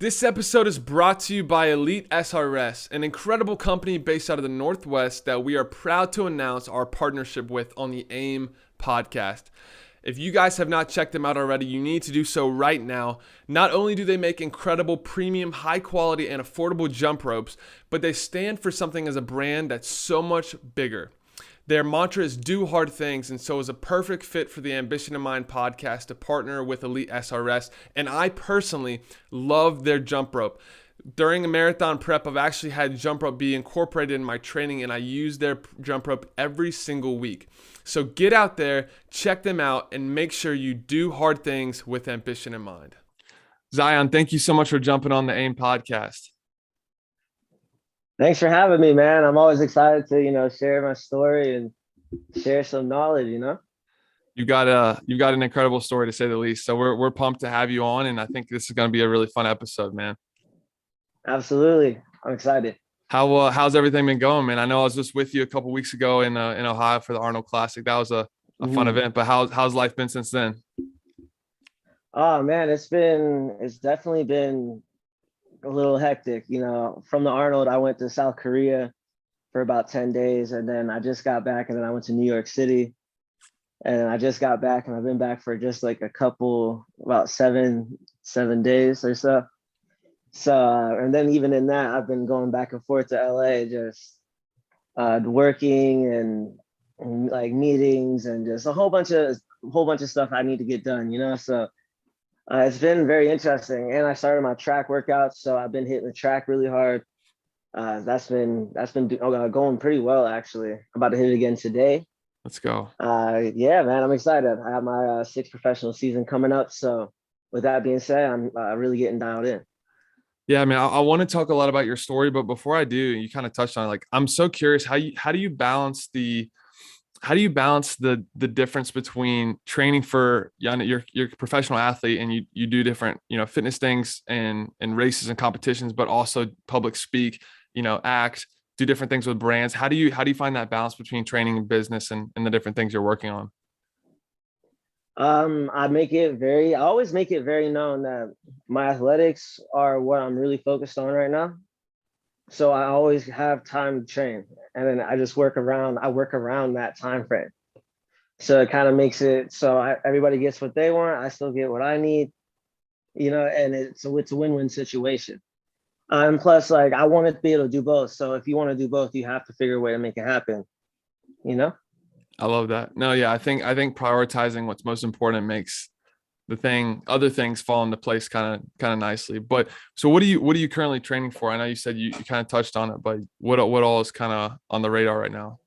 This episode is brought to you by Elite SRS, an incredible company based out of the Northwest that we are proud to announce our partnership with on the AIM podcast. If you guys have not checked them out already, you need to do so right now. Not only do they make incredible premium, high quality, and affordable jump ropes, but they stand for something as a brand that's so much bigger. Their mantra is do hard things, and so is a perfect fit for the Ambition in Mind podcast to partner with Elite SRS. And I personally love their jump rope. During a marathon prep, I've actually had jump rope be incorporated in my training, and I use their jump rope every single week. So get out there, check them out, and make sure you do hard things with ambition in mind. Zion, thank you so much for jumping on the AIM podcast. Thanks for having me, man. I'm always excited to, share my story and share some knowledge. You've got an incredible story to say the least. So we're pumped to have you on, and I think this is going to be a really fun episode, man. Absolutely. I'm excited. How's everything been going, man? I know I was just with you a couple weeks ago in Ohio for the Arnold Classic. That was a fun event, but how's life been since then? Oh man, it's definitely been a little hectic. From the Arnold, I went to South Korea for about 10 days, and then I just got back, and then I went to New York City, and I just got back, and I've been back for just like about seven days or so. So, and then even in that, I've been going back and forth to LA, just working and like meetings and just a whole bunch of stuff I need to get done. So it's been very interesting. And I started my track workouts, so I've been hitting the track really hard. That's been going pretty well, actually. I'm about to hit it again today. Let's go. Yeah, man, I'm excited. I have my sixth professional season coming up. So with that being said, I'm really getting dialed in. Yeah, I mean, I want to talk a lot about your story, but before I do, you kind of touched on it. Like, I'm so curious how do you balance the difference between training for you're a professional athlete and you do different, fitness things and races and competitions, but also public speak, act, do different things with brands. How do you find that balance between training and business and the different things you're working on? I always make it very known that my athletics are what I'm really focused on right now. So I always have time to train, and then I work around that time frame. So it kind of makes it so everybody gets what they want. I still get what I need, and it's a win-win situation. And plus, like, I want to be able to do both. So if you want to do both, you have to figure a way to make it happen. I love that. No, yeah, I think prioritizing what's most important makes other things fall into place kind of nicely. But so what are you currently training for? I know you said you kind of touched on it, but what all is kind of on the radar right now?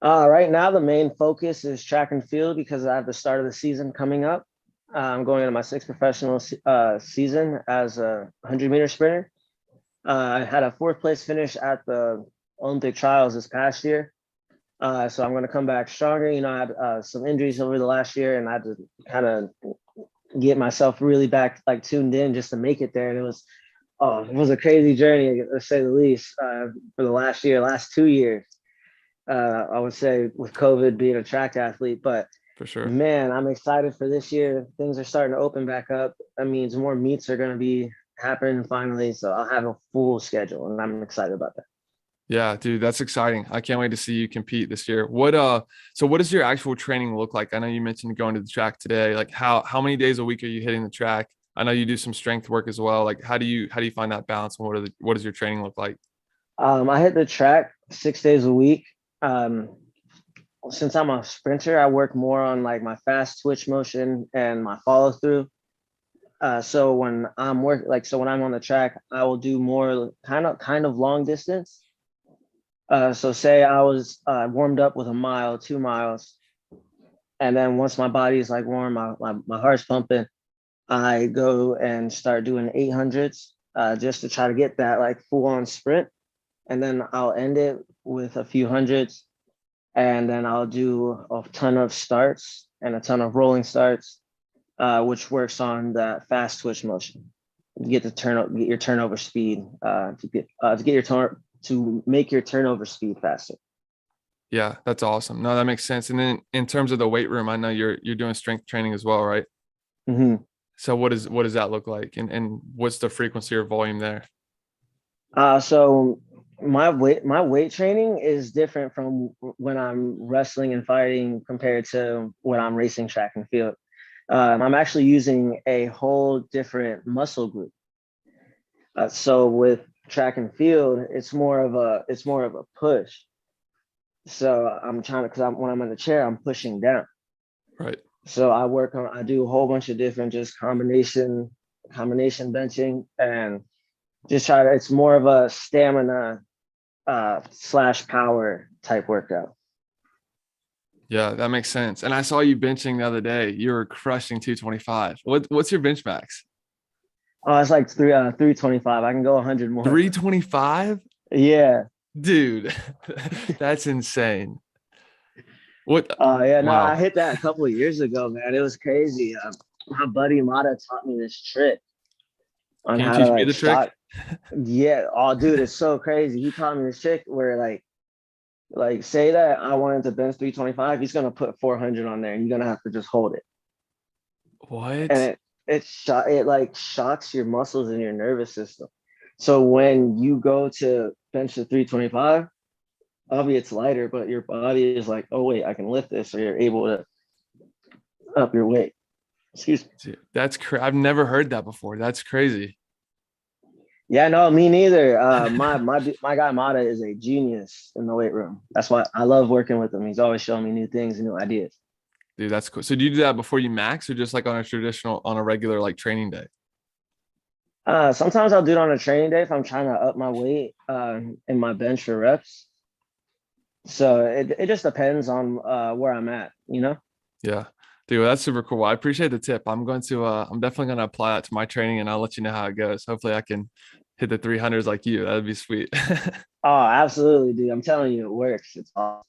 Right now, the main focus is track and field because I have the start of the season coming up. I'm going into my sixth professional season as a 100-meter sprinter. I had a fourth place finish at the Olympic trials this past year. So I'm going to come back stronger. I had some injuries over the last year, and I had to kind of get myself really back, like, tuned in just to make it there. And it was a crazy journey, to say the least, for the last 2 years. I would say with COVID being a track athlete, but for sure, man, I'm excited for this year. Things are starting to open back up. That means more meets are going to be happening finally. So I'll have a full schedule, and I'm excited about that. Yeah, dude, that's exciting. I can't wait to see you compete this year. So what does your actual training look like? I know you mentioned going to the track today. Like, how many days a week are you hitting the track? I know you do some strength work as well. Like, how do you find that balance, and what does your training look like? I hit the track 6 days a week. Since I'm a sprinter, I work more on like my fast twitch motion and my follow through. So when I'm when I'm on the track, I will do more kind of long distance. So say I was warmed up with a mile, 2 miles, and then once my body is like warm, my heart's pumping, I go and start doing 800s just to try to get that like full on sprint. And then I'll end it with a few hundreds, and then I'll do a ton of starts and a ton of rolling starts, which works on that fast twitch motion. Get your turnover speed to make your turnover speed faster. Yeah, that's awesome. No, that makes sense. And then in terms of the weight room, I know you're doing strength training as well, right? Mm-hmm. So what does that look like? And what's the frequency or volume there? So my weight training is different from when I'm wrestling and fighting compared to when I'm racing track and field. I'm actually using a whole different muscle group. So with track and field, it's more of a push. So I'm trying to, because when I'm in the chair, I'm pushing down. Right. So I do a whole bunch of different just combination benching and just try to. It's more of a stamina slash power type workout. Yeah, that makes sense. And I saw you benching the other day. You were crushing 225. What's your bench max? Oh, it's like 325. I can go 100 more. 325? Yeah. Dude, that's insane. What Yeah, no, I wow. hit that a couple of years ago, man. It was crazy. My buddy Mata taught me this trick on Can you how to teach me like the trick? shock. Yeah, oh dude, it's so crazy. He taught me this trick where like say that I wanted to bench 325, he's gonna put 400 on there and you're gonna have to just hold it. And What? it like shocks your muscles and your nervous system. So when you go to bench the 325, obviously it's lighter, but your body is like, oh wait, I can lift this, or you're able to up your weight. Excuse me. Dude, I've never heard that before. That's crazy. Yeah, no, me neither. My guy Mata is a genius in the weight room. That's why I love working with him. He's always showing me new things and new ideas. Dude, that's cool. So do you do that before you max or just like on a regular like training day? Sometimes I'll do it on a training day if I'm trying to up my weight in my bench for reps. So it just depends on where I'm at, you know? Yeah. Dude, that's super cool. I appreciate the tip. I'm definitely gonna apply that to my training and I'll let you know how it goes. Hopefully I can hit the 300s like you. That'd be sweet. Oh, absolutely, dude. I'm telling you, it works. It's awesome.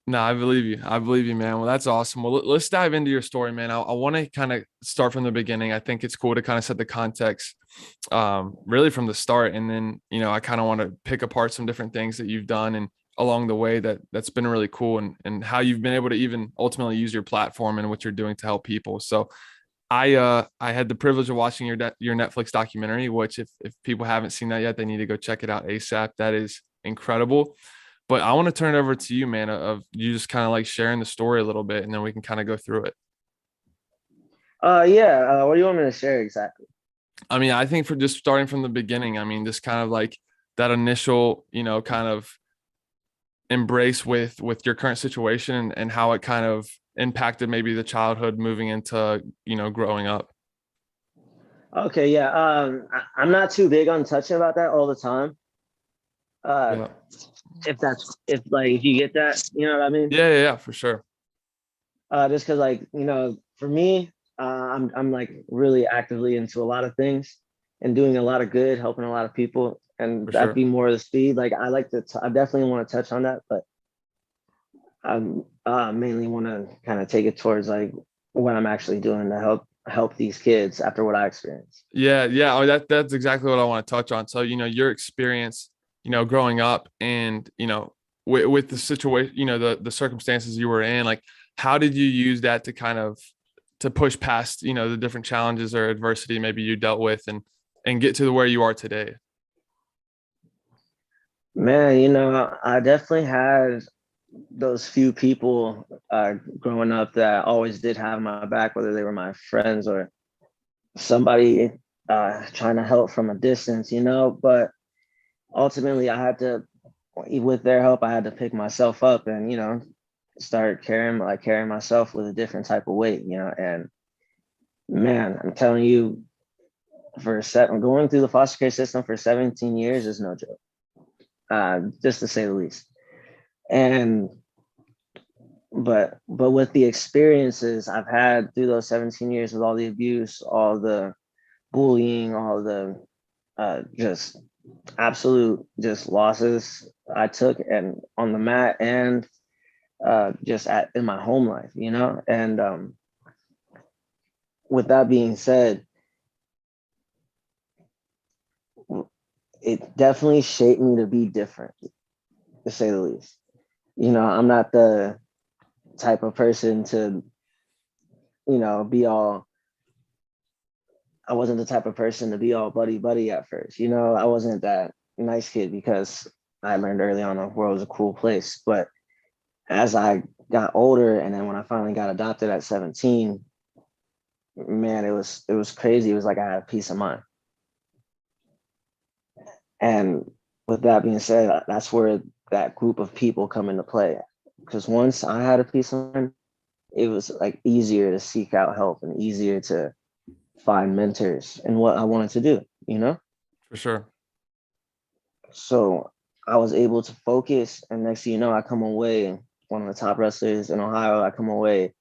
No, I believe you. I believe you, man. Well, that's awesome. Well, let's dive into your story, man. I want to kind of start from the beginning. I think it's cool to kind of set the context, really from the start, and then I kind of want to pick apart some different things that you've done and along the way that's been really cool, and how you've been able to even ultimately use your platform and what you're doing to help people. So, I had the privilege of watching your Netflix documentary, which if people haven't seen that yet, they need to go check it out ASAP. That is incredible. But I want to turn it over to you, man, of you just kind of like sharing the story a little bit and then we can kind of go through it. Yeah. What do you want me to share exactly? I mean, I think for just starting from the beginning, I mean, just kind of like that initial, kind of embrace with your current situation and how it kind of impacted maybe the childhood moving into, growing up. Okay, yeah. I'm not too big on touching about that all the time. Uh, Yeah. if you get that, you know what I mean? Yeah, for sure. Just because like for me, I'm like really actively into a lot of things and doing a lot of good, helping a lot of people, and For that'd sure. be more of the speed. Like I like to, I definitely want to touch on that, but I'm mainly want to kind of take it towards like what I'm actually doing to help these kids after what I experienced. Yeah. Oh, that's exactly what I want to touch on. So, your experience, growing up and, with the situation, the circumstances you were in, like, how did you use that to kind of to push past, the different challenges or adversity maybe you dealt with and get to where you are today? Man, I definitely had those few people growing up that always did have my back, whether they were my friends or somebody trying to help from a distance, But ultimately, with their help, I had to pick myself up and, start carrying myself with a different type of weight, And man, I'm telling you, going through the foster care system for 17 years is no joke, just to say the least. And but with the experiences I've had through those 17 years, with all the abuse, all the bullying, all the just absolute just losses I took and on the mat and just in my home life, And with that being said, it definitely shaped me to be different, to say the least. I'm not the type of person to, be all I wasn't the type of person to be all buddy buddy at first. You know, I wasn't that nice kid because I learned early on the world was a cool place. But as I got older, and then when I finally got adopted at 17, man, it was crazy. It was like I had peace of mind. And with that being said, that's where that group of people come into play. Because once I had a peace of mind, it was like easier to seek out help and easier to find mentors in what I wanted to do, you know? For sure. So I was able to focus, and next thing you know, I come away one of the top wrestlers in Ohio. I come away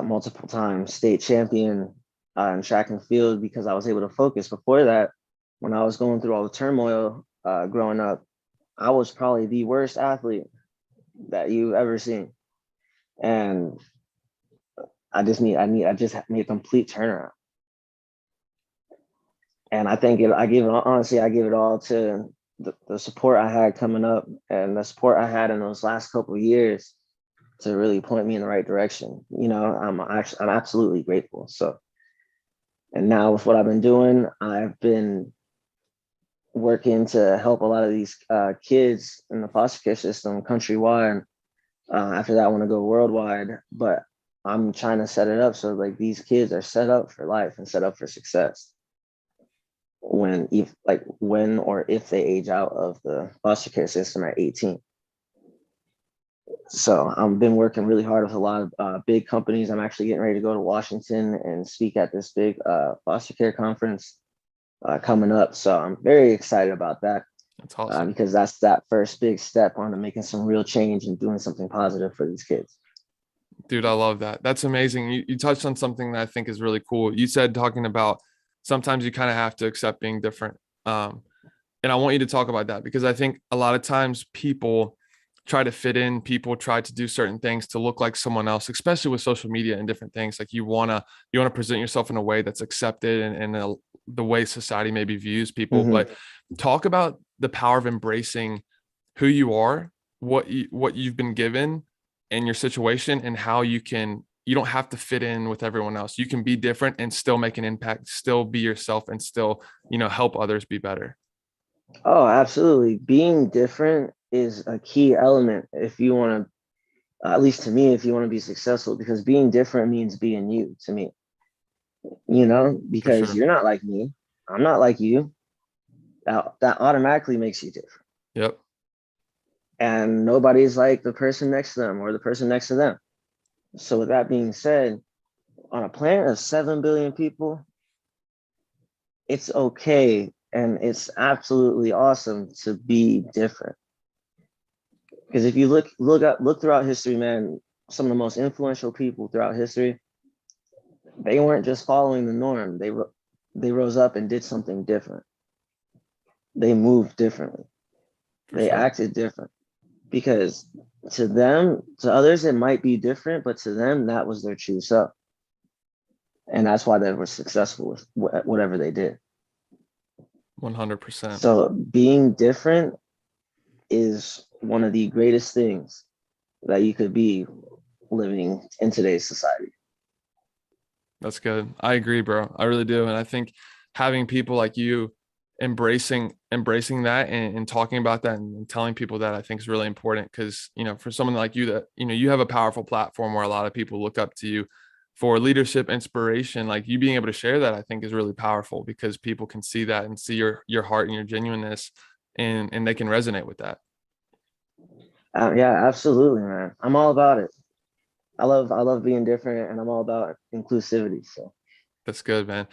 multiple times state champion in track and field because I was able to focus. Before that, when I was going through all the turmoil growing up, I was probably the worst athlete that you've ever seen, and I just made a complete turnaround. And I give it all to the support I had coming up and the support I had in those last couple of years to really point me in the right direction. You know, I'm absolutely grateful. So, and now with what I've been doing, I've been working to help a lot of these kids in the foster care system countrywide. After that, I want to go worldwide, but I'm trying to set it up so like these kids are set up for life and set up for success when or if they age out of the foster care system at 18. So I've been working really hard with a lot of big companies. I'm actually getting ready to go to Washington and speak at this big foster care conference coming up. So I'm very excited about that. That's awesome. Because that's that first big step onto making some real change and doing something positive for these kids. Dude, I love that. That's amazing. You touched on something that I think is really cool. You said talking about sometimes you kind of have to accept being different. And I want you to talk about that because I think a lot of times people try to fit in, people try to do certain things to look like someone else, especially with social media and different things. Like you want to present yourself in a way that's accepted and the way society maybe views people. Mm-hmm. But talk about the power of embracing who you are, what you've been given in your situation, and how you don't have to fit in with everyone else. You can be different and still make an impact, still be yourself, and still, help others be better. Oh, absolutely. Being different is a key element if you want to, at least to me, if you want to be successful, because being different means being you to me, For because sure. you're not like me. I'm not like you. That automatically makes you different. Yep. And nobody's like the person next to them or the person next to them. So with that being said, on a planet of 7 billion people, it's okay and it's absolutely awesome to be different. Because if you look throughout history, man, some of the most influential people throughout history, they weren't just following the norm. They rose up and did something different. They moved differently. For They sure. acted different. Because to others, it might be different, but to them, that was their true self. And that's why they were successful with whatever they did. 100%. So being different is one of the greatest things that you could be living in today's society. That's good. I agree, bro. I really do. And I think having people like you embracing that and talking about that and telling people that, I think is really important because, for someone like you that, you have a powerful platform where a lot of people look up to you for leadership, inspiration, like you being able to share that, I think is really powerful because people can see that and see your heart and your genuineness and they can resonate with that. Yeah, absolutely, man. I'm all about it. I love being different, and I'm all about inclusivity. So That's good, man.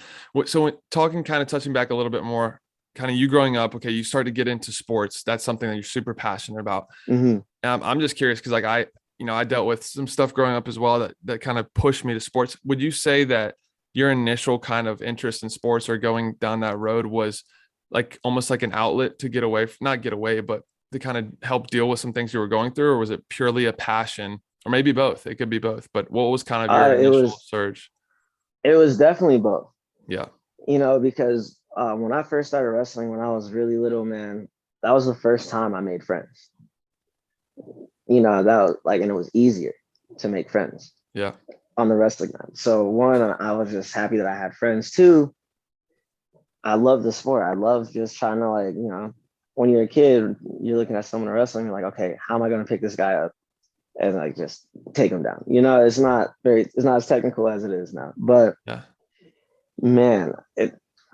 So talking, kind of touching back a little bit more, kind of you growing up, okay, you started to get into sports. That's something that you're super passionate about. mm-hmm. I'm just curious because like I dealt with some stuff growing up as well that kind of pushed me to sports. Would you say that your initial kind of interest in sports or going down that road was like almost like an outlet to get away from, not get away, but to kind of help deal with some things you were going through, or was it purely a passion, or maybe both? It could be both. But what was kind of your It initial was surge? it was definitely both. Yeah. Because when I first started wrestling when I was really little, man, that was the first time I made friends. That was like, and it was easier to make friends Yeah. on the wrestling mat. So one, I was just happy that I had friends. Two, I love the sport. I love just trying to, like, when you're a kid, you're looking at someone wrestling, you're like, okay, how am I going to pick this guy up and like just take him down? It's not as technical as it is now. But Yeah. man,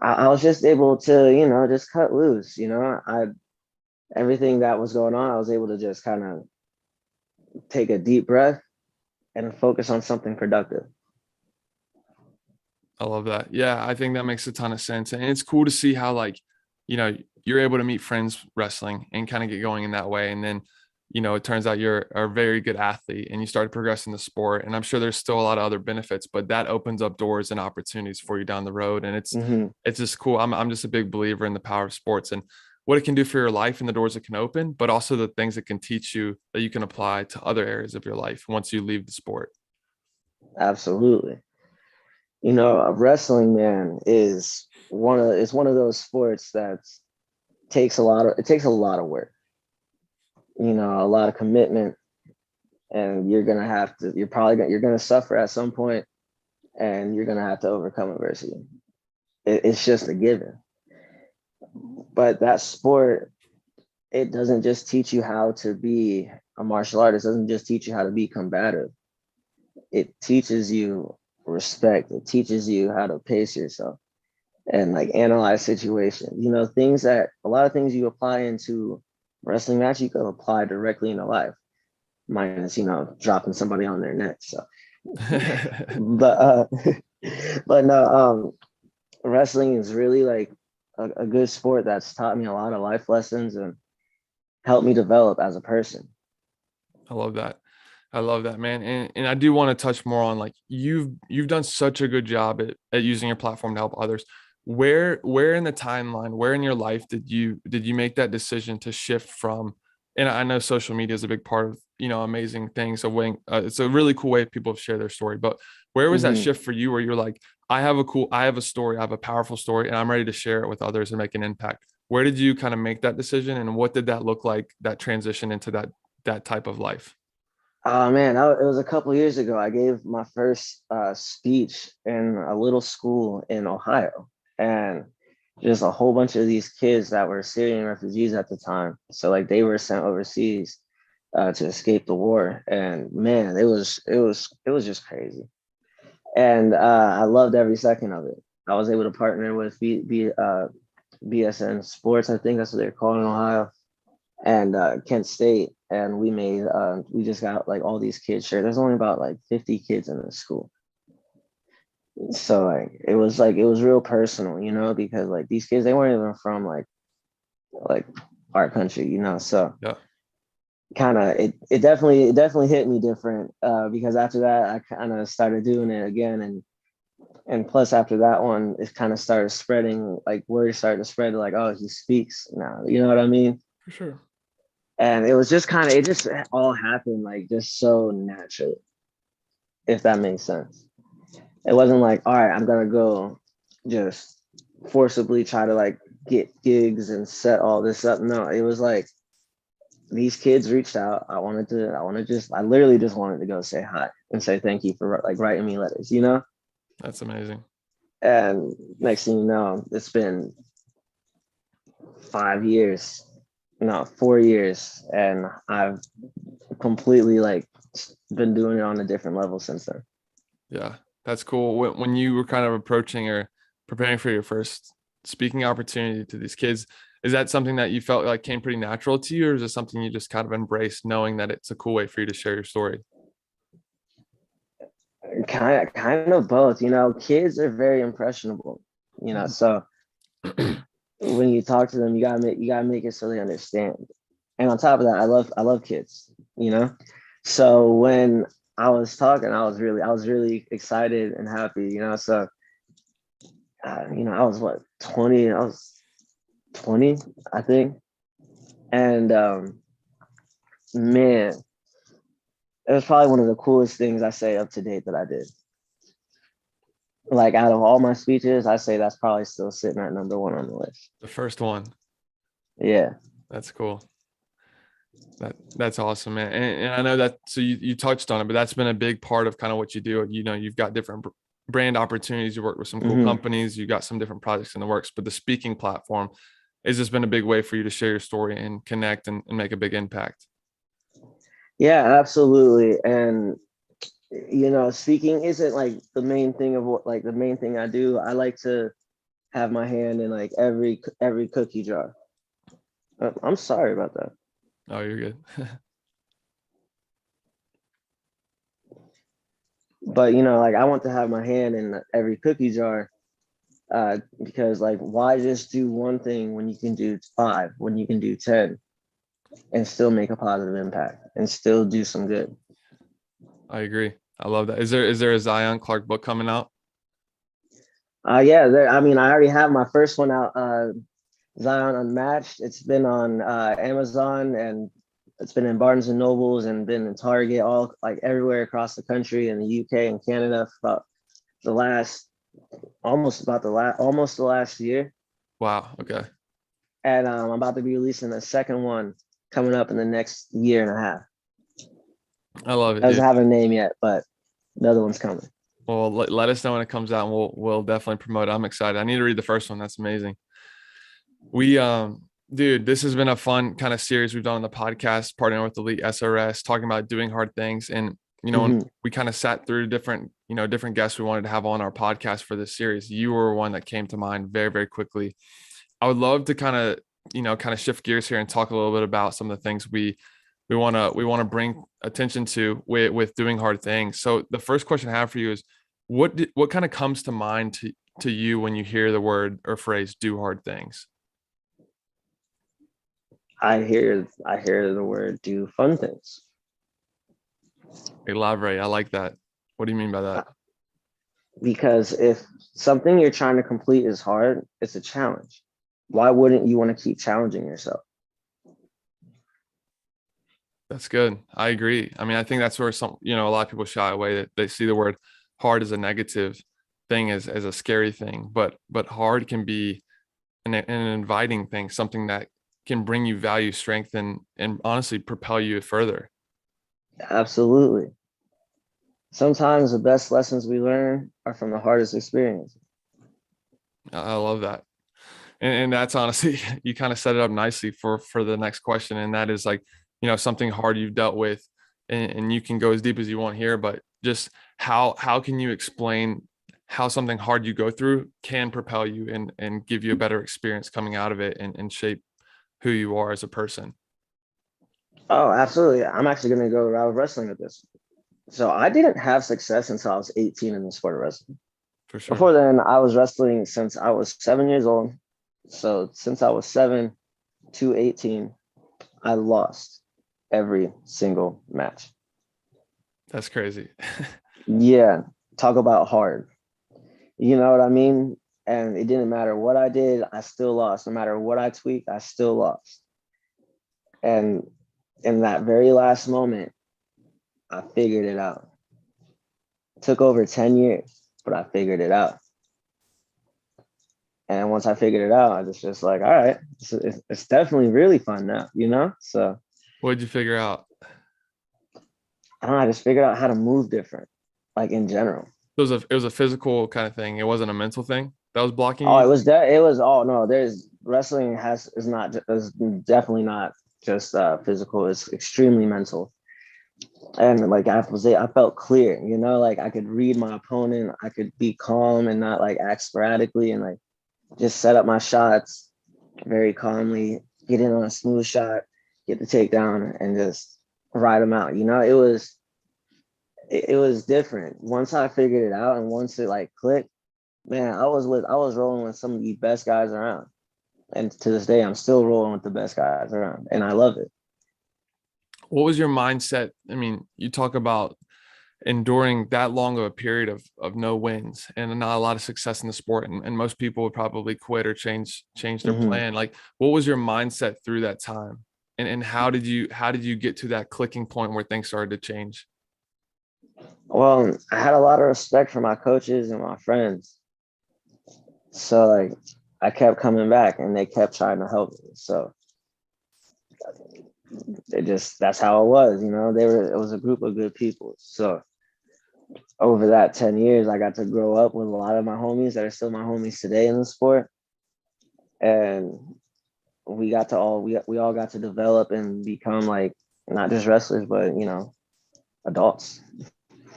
I was just able to, just cut loose. Everything that was going on, I was able to just kind of take a deep breath and focus on something productive. I love that. Yeah, I think that makes a ton of sense. And it's cool to see how, like, you're able to meet friends wrestling and kind of get going in that way. And then, it turns out you're a very good athlete and you started progressing the sport. And I'm sure there's still a lot of other benefits, but that opens up doors and opportunities for you down the road. And it's Hmm. it's just cool. I'm just a big believer in the power of sports and what it can do for your life and the doors it can open, but also the things it can teach you that you can apply to other areas of your life once you leave the sport. Absolutely. Wrestling, man, is one of those sports that takes a lot of work, a lot of commitment, and you're gonna suffer at some point, and you're gonna have to overcome adversity. It's just a given. But that sport, it doesn't just teach you how to be a martial artist. It doesn't just teach you how to be combative. It teaches you respect. It teaches you how to pace yourself and like analyze situations. Things that a lot of things you apply into wrestling match, you can apply directly into life, minus dropping somebody on their neck. So, but but no, wrestling is really like a good sport that's taught me a lot of life lessons and helped me develop as a person. I love that. I love that, man. And I do want to touch more on, like, you've done such a good job at using your platform to help others. Where in the timeline, where in your life did you make that decision to shift from, and I know social media is a big part of, amazing things. So when it's a really cool way people share their story, but where was that Mhm. shift for you where you're like, I have a story, I have a powerful story, and I'm ready to share it with others and make an impact. Where did you kind of make that decision, and what did that look like, that transition into that type of life? Oh man, it was a couple years ago. I gave my first speech in a little school in Ohio, and just a whole bunch of these kids that were Syrian refugees at the time. So like they were sent overseas to escape the war, and man, it was just crazy. And I loved every second of it. I was able to partner with BSN Sports, I think that's what they're called in Ohio, and Kent State, and we just got like all these kids shirts. There's only about like 50 kids in the school, so it was real personal, because like these kids, they weren't even from like our country, so Yeah. kind of it definitely hit me different because after that I kind of started doing it again, and plus after that one it kind of started spreading, like word started to spread like, oh, he speaks now, you know what I mean? For sure. And it just all happened like just so naturally, if that makes sense. It wasn't like, all right, I'm gonna go just forcibly try to like get gigs and set all this up. No, it was like these kids reached out. I literally just wanted to go say hi and say thank you for like writing me letters, That's amazing. And next thing you know, it's been 5 years, no, 4 years, and I've completely like been doing it on a different level since then. Yeah, that's cool. When you were kind of approaching or preparing for your first speaking opportunity to these kids, is that something that you felt like came pretty natural to you, or is it something you just kind of embraced, knowing that it's a cool way for you to share your story? Kind of both. Kids are very impressionable. So when you talk to them, you gotta make it so they understand. And on top of that, I love kids. So when I was talking, I was really excited and happy. So I was what 20. I was 20, I think, and man, it was probably one of the coolest things I say up to date that I did. Like out of all my speeches, I say that's probably still sitting at number one on the list. The first one. Yeah. That's cool. That's awesome, man. And I know that, so you touched on it, but that's been a big part of kind of what you do. You've got different brand opportunities. You work with some cool Hmm. companies. You got some different projects in the works, but the speaking platform has just been a big way for you to share your story and connect and make a big impact. Yeah, absolutely. And speaking isn't like the main thing of what like the main thing I do. I like to have my hand in like every cookie jar. I'm sorry about that. Oh, you're good. But like I want to have my hand in every cookie jar, because like why just do one thing when you can do five, when you can do 10 and still make a positive impact and still do some good. I agree. I love that. Is there a Zion Clark book coming out? Yeah, I mean, I already have my first one out, Zion Unmatched. It's been on Amazon, and it's been in Barnes and Nobles and been in Target, all like everywhere across the country, in the UK and Canada for about the last almost the last year. Wow. Okay. And I'm about to be releasing the second one coming up in the next year and a half. I love it, Doesn't dude. have a name yet, but the other one's coming. Well, let us know when it comes out and we'll definitely promote it. I'm excited. I need to read the first one. That's amazing. We dude, this has been a fun kind of series we've done on the podcast, partnering with Elite SRS, talking about doing hard things. And when Hmm. we kind of sat through different guests we wanted to have on our podcast for this series, you were one that came to mind very, very quickly. I would love to kind of shift gears here and talk a little bit about some of the things we want to bring attention to with doing hard things. So the first question I have for you is what kind of comes to mind to you when you hear the word or phrase do hard things? I hear the word do fun things. Elaborate. I like that. What do you mean by that? Because if something you're trying to complete is hard, it's a challenge. Why wouldn't you want to keep challenging yourself? That's good. I agree. I mean, I think that's where a lot of people shy away. They see the word hard as a negative thing, as a scary thing, but hard can be an inviting thing, something that can bring you value, strength, and honestly propel you further. Absolutely. Sometimes the best lessons we learn are from the hardest experiences. I love that. And that's honestly, you kind of set it up nicely for the next question. And that is like, something hard you've dealt with, and you can go as deep as you want here, but just how can you explain how something hard you go through can propel you and give you a better experience coming out of it and shape who you are as a person? Oh, absolutely. I'm actually going to go route of wrestling with this. So I didn't have success until I was 18 in the sport of wrestling. For sure. Before then, I was wrestling since I was 7 years old. So since I was 7 to 18, I lost every single match. That's crazy. Yeah, talk about hard. You know what I mean? And it didn't matter what I did, I still lost. No matter what I tweaked, I still lost. And in that very last moment, I figured it out. It took over 10 years, but I figured it out. And once I figured it out, I was just like, all right, it's definitely really fun now. So What did you figure out? I don't know, I just figured out how to move different, like in general. It was a physical kind of thing. It wasn't a mental thing that was blocking Oh, you. it was, oh no, there's wrestling is definitely not just physical, it's extremely mental. And like I felt clear, like I could read my opponent, I could be calm and not like act sporadically, and like just set up my shots very calmly, get in on a smooth shot, get the takedown, and just ride them out. It was different once I figured it out, and once it like clicked. Man, I was rolling with some of the best guys around, and to this day, I'm still rolling with the best guys around, and I love it. What was your mindset? I mean, you talk about enduring that long of a period of no wins and not a lot of success in the sport, and most people would probably quit or change their Hmm. plan. Like, what was your mindset through that time, and how did you get to that clicking point where things started to change? Well, I had a lot of respect for my coaches and my friends, so like I kept coming back, and they kept trying to help me. So that's how it was. It was a group of good people. So over that 10 years, I got to grow up with a lot of my homies that are still my homies today in the sport. And we all got to develop and become like not just wrestlers, but adults.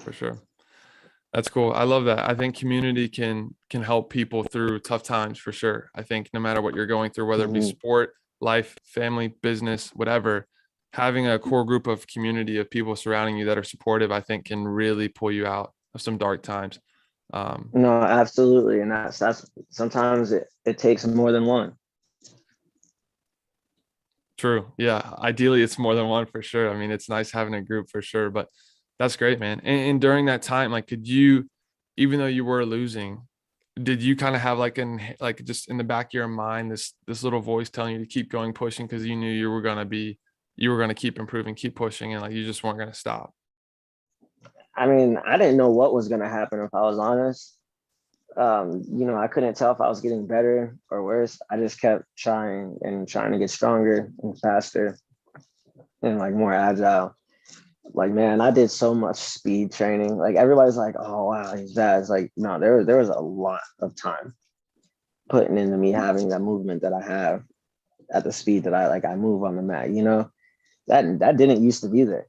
For sure. That's cool. I love that. I think community can help people through tough times for sure. I think no matter what you're going through, whether it be Mhm. sport, life, family, business, whatever, having a core group of community of people surrounding you that are supportive, I think can really pull you out of some dark times. Um, No, absolutely. And that's sometimes it takes more than one. True. Yeah. Ideally, it's more than one for sure. I mean, it's nice having a group for sure, but that's great, man. And during that time, like, could you, even though you were losing, did you kind of have like just in the back of your mind this little voice telling you to keep going, pushing because you knew you were gonna keep improving, keep pushing, and like you just weren't gonna stop? I mean, I didn't know what was gonna happen if I was honest. I couldn't tell if I was getting better or worse. I just kept trying and trying to get stronger and faster and like more agile. Like, man, I did so much speed training. Like everybody's like, oh wow, he's bad. It's like, no, there was a lot of time putting into me having that movement that I have at the speed that I move on the mat. That didn't used to be there.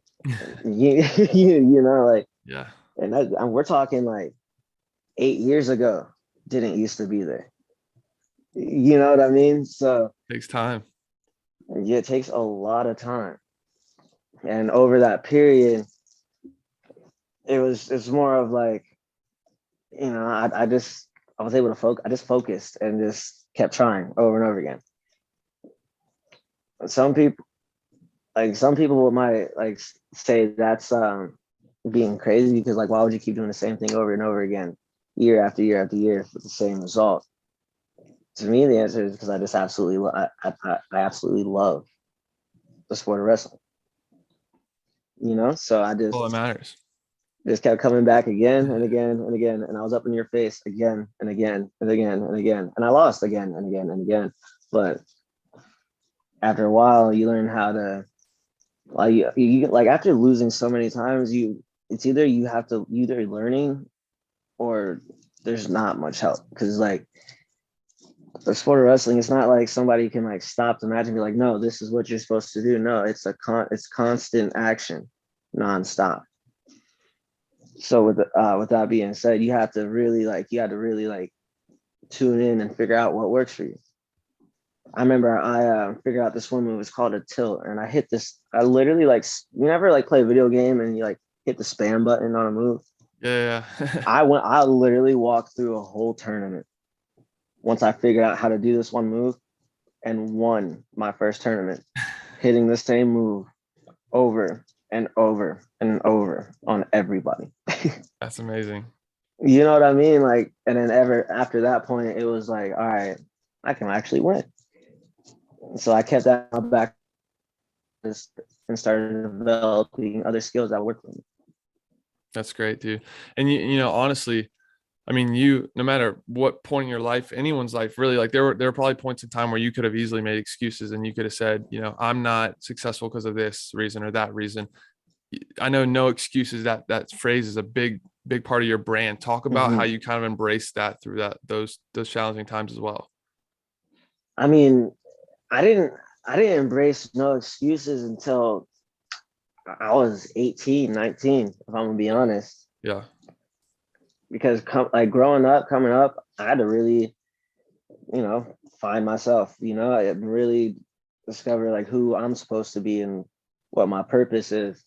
Like, Yeah. and we're talking like 8 years ago, didn't used to be there. You know what I mean? So Takes time. yeah, it takes a lot of time. And over that period, it's more of like, I was able to focus. I just focused and just kept trying over and over again. Some people some people might like say that's being crazy because like why would you keep doing the same thing over and over again, year after year after year with the same result? To me, the answer is because I just I absolutely love the sport of wrestling. So I All that matters. just kept coming back again and again and again, and I was up in your face again and again and again and again, and I lost again and again and again. But after a while, you learn how to like like after losing so many times, it's either you have to either learning or there's not much help because like the sport of wrestling, it's not like somebody can like stop the match and be like, no, this is what you're supposed to do. No, it's constant action, nonstop. So with that being said, you have to really like tune in and figure out what works for you. I remember I figured out this one move. It's called a tilt, and I hit this. I literally like you never like play a video game and you like hit the spam button on a move. Yeah. Yeah. I literally walked through a whole tournament once I figured out how to do this one move and won my first tournament, hitting the same move over and over and over on everybody. That's amazing. You know what I mean? Like, and then ever after that point, it was like, all right, I can actually win. So I kept that back and started developing other skills that work for me. That's great, dude. And you know, honestly, I mean, you no matter what point in your life, anyone's life, really, like there were probably points in time where you could have easily made excuses and you could have said, you know, I'm not successful because of this reason or that reason. I know no excuses. That phrase is a big part of your brand. Talk about how Mm-hmm. you kind of embraced that through those challenging times as well. I mean, I didn't I didn't embrace no excuses until I was 18, 19, if I'm gonna be honest. Yeah. Because like growing up, coming up, I had to really, find myself, I really discover like who I'm supposed to be and what my purpose is.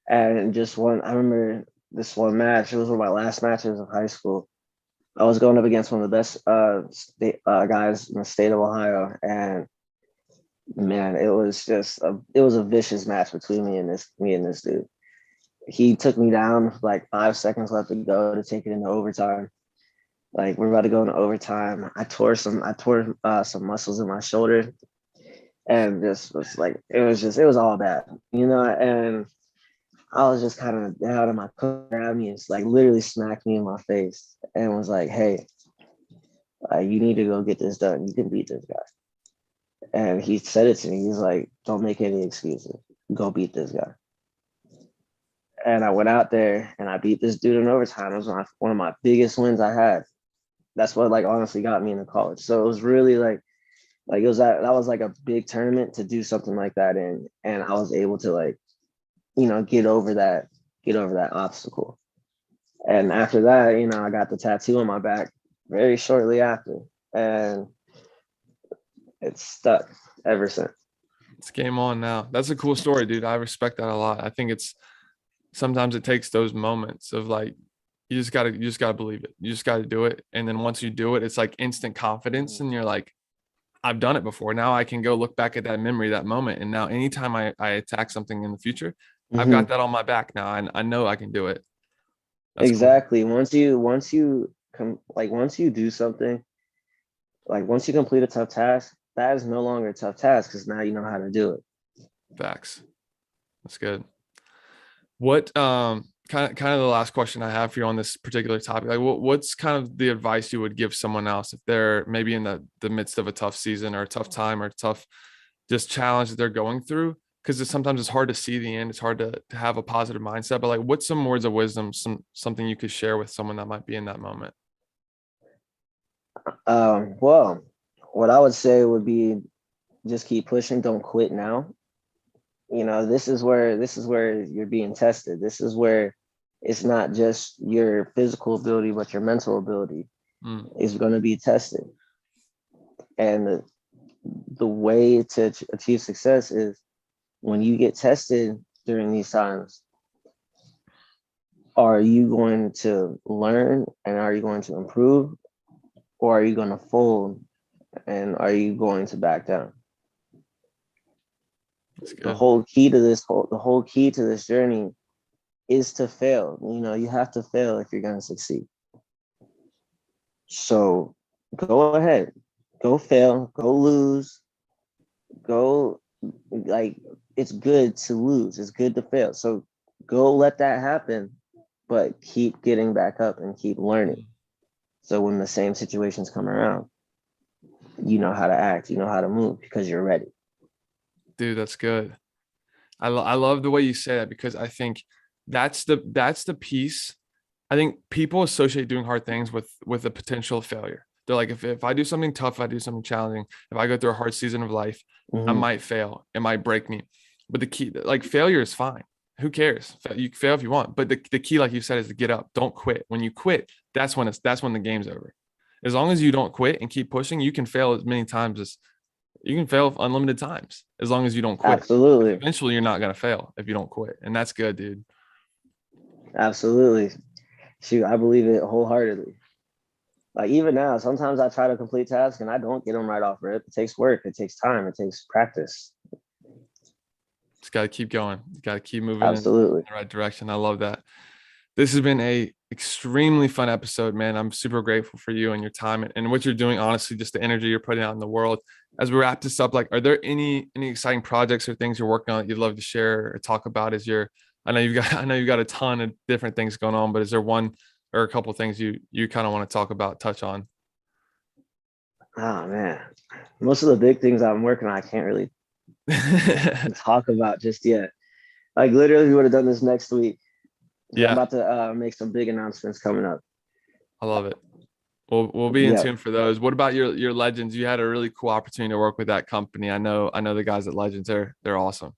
And I remember this one match, it was one of my last matches of high school. I was going up against one of the best guys in the state of Ohio. And man, it was a vicious match between me and this dude. He took me down with like 5 seconds left to go to take it into overtime. Like we're about to go into overtime. I tore some muscles in my shoulder, and just was like it was all bad, And I was just kind of down, and my coach grabbed me and like literally smacked me in my face and was like, "Hey, you need to go get this done. You can beat this guy." And he said it to me. He's like, "Don't make any excuses. Go beat this guy." And I went out there and I beat this dude in overtime. It was one of my biggest wins I had. That's what like honestly got me into college. So it was really like it was that was like a big tournament to do something like that in, and I was able to like, get over that obstacle. And after that, I got the tattoo on my back very shortly after, and it's stuck ever since. It's game on now. That's a cool story, dude. I respect that a lot. I think sometimes it takes those moments of like, you just gotta believe it. You just gotta do it. And then once you do it, it's like instant confidence. And you're like, I've done it before. Now I can go look back at that memory, that moment. And now anytime I attack something in the future, I've got that on my back now. And I know I can do it. That's cool. Exactly. Once you do something, like once you complete a tough task, that is no longer a tough task because now you know how to do it. Facts. That's good. What kind of the last question I have for you on this particular topic, like what's kind of the advice you would give someone else if they're maybe in the midst of a tough season or a tough time or a tough just challenge that they're going through? Because sometimes it's hard to see the end. It's hard to have a positive mindset, but like what's some words of wisdom, something you could share with someone that might be in that moment? Well, what I would say would be just keep pushing, don't quit now. This is where you're being tested. This is where it's not just your physical ability, but your mental ability is going to be tested. And the way to achieve success is when you get tested during these times, are you going to learn and are you going to improve, or are you going to fold and are you going to back down? The whole key to this journey is to fail. You have to fail if you're going to succeed. So go ahead, go fail, go lose, go, like, it's good to lose. It's good to fail. So go let that happen, but keep getting back up and keep learning. So when the same situations come around, you know how to act, you know how to move because you're ready. Dude, that's good. I love the way you say that, because I think that's the piece. I think people associate doing hard things with the potential of failure. They're like, if I do something tough, if I do something challenging, if I go through a hard season of life, I might fail. It might break me. But the key, like, failure is fine. Who cares? You can fail if you want. But the key, like you said, is to get up. Don't quit. When you quit, that's when the game's over. As long as you don't quit and keep pushing, you can fail as many times as you can fail unlimited times, as long as you don't quit. Absolutely. Eventually you're not going to fail if you don't quit. And that's good, dude. Absolutely. Shoot, I believe it wholeheartedly. Like, even now, sometimes I try to complete tasks and I don't get them right off rip. It takes work. It takes time. It takes practice. Just got to keep going. You got to keep moving Absolutely. in the right direction. I love that. This has been a extremely fun episode, man. I'm super grateful for you and your time and what you're doing. Honestly, just the energy you're putting out in the world. As we wrap this up, like, are there any exciting projects or things you're working on that you'd love to share or talk about? I know you've got a ton of different things going on, but is there one or a couple of things you kind of want to talk about, touch on? Oh man, most of the big things I'm working on, I can't really talk about just yet. Like, literally, we would have done this next week. Yeah, I'm about to make some big announcements coming up. I love it. We'll be in tune for those. What about your Legends? You had a really cool opportunity to work with that company. I know the guys at Legends. They're awesome.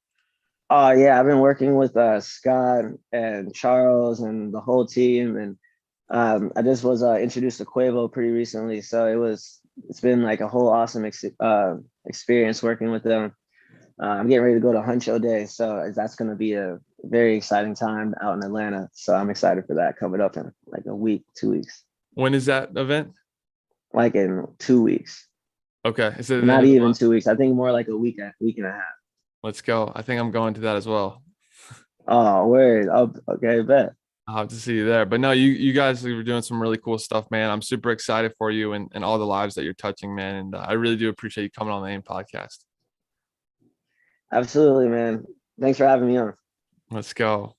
Oh yeah, I've been working with Scott and Charles and the whole team, and I just was introduced to Quavo pretty recently, so it's been like a whole awesome experience working with them. I'm getting ready to go to Hunt Show Day, so that's going to be a very exciting time out in Atlanta. So I'm excited for that, coming up in like a week, 2 weeks. When is that event? Like in 2 weeks. Okay. Is it not even 2 weeks? I think more like a week and a half. Let's go. I think I'm going to that as well. Oh, word. Oh, okay, bet. I'll have to see you there. But no, you guys are doing some really cool stuff, man. I'm super excited for you and all the lives that you're touching, man. And I really do appreciate you coming on the AIM podcast. Absolutely, man. Thanks for having me on. Let's go.